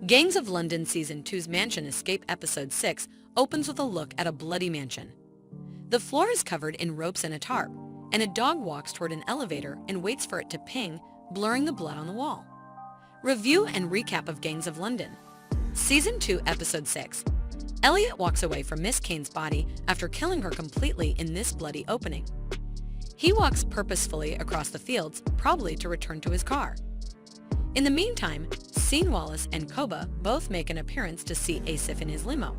Gangs of London Season 2's Mansion Escape Episode 6 opens with a look at a bloody mansion. The floor is covered in ropes and a tarp, and a dog walks toward an elevator and waits for it to ping, blurring the blood on the wall. Review and recap of Gangs of London. Season 2, Episode 6. Elliot walks away from Miss Kane's body after killing her completely in this bloody opening. He walks purposefully across the fields, probably to return to his car. In the meantime, Sean Wallace and Koba both make an appearance to see Asif in his limo.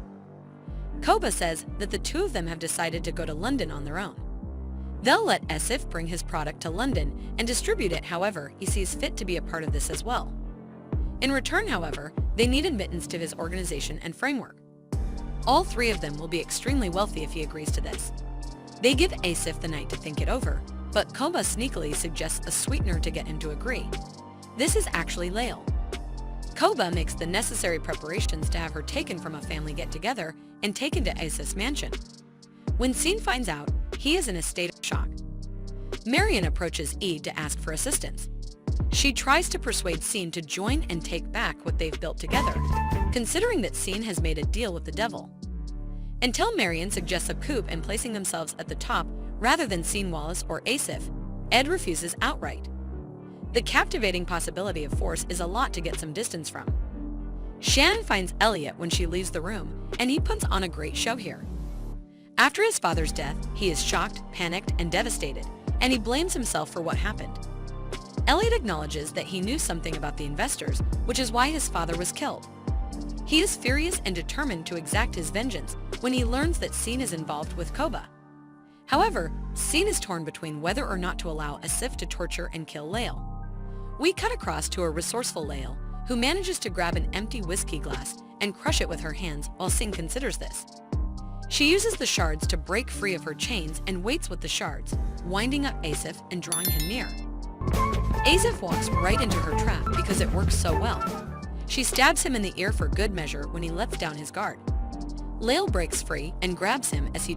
Koba says that the two of them have decided to go to London on their own. They'll let Asif bring his product to London and distribute it however he sees fit to be a part of this as well. In return, however, they need admittance to his organization and framework. All three of them will be extremely wealthy if he agrees to this. They give Asif the night to think it over, but Koba sneakily suggests a sweetener to get him to agree. This is actually Lael. Koba makes the necessary preparations to have her taken from a family get-together and taken to Asif's mansion. When Sean finds out, he is in a state of shock. Marion approaches Eve to ask for assistance. She tries to persuade Sean to join and take back what they've built together, considering that Sean has made a deal with the devil. Until Marion suggests a coup and placing themselves at the top rather than Sean Wallace or Asif, Ed refuses outright. The captivating possibility of force is a lot to get some distance from. Shannon finds Elliot when she leaves the room, and he puts on a great show here. After his father's death, he is shocked, panicked, and devastated, and he blames himself for what happened. Elliot acknowledges that he knew something about the investors, which is why his father was killed. He is furious and determined to exact his vengeance when he learns that Sean is involved with Koba. However, Sean is torn between whether or not to allow Asif to torture and kill Lael. We cut across to a resourceful Lael, who manages to grab an empty whiskey glass and crush it with her hands while Sean considers this. She uses the shards to break free of her chains and waits with the shards, winding up Asif and drawing him near. Asif walks right into her trap because it works so well. She stabs him in the ear for good measure when he lets down his guard. Lael breaks free and grabs him as he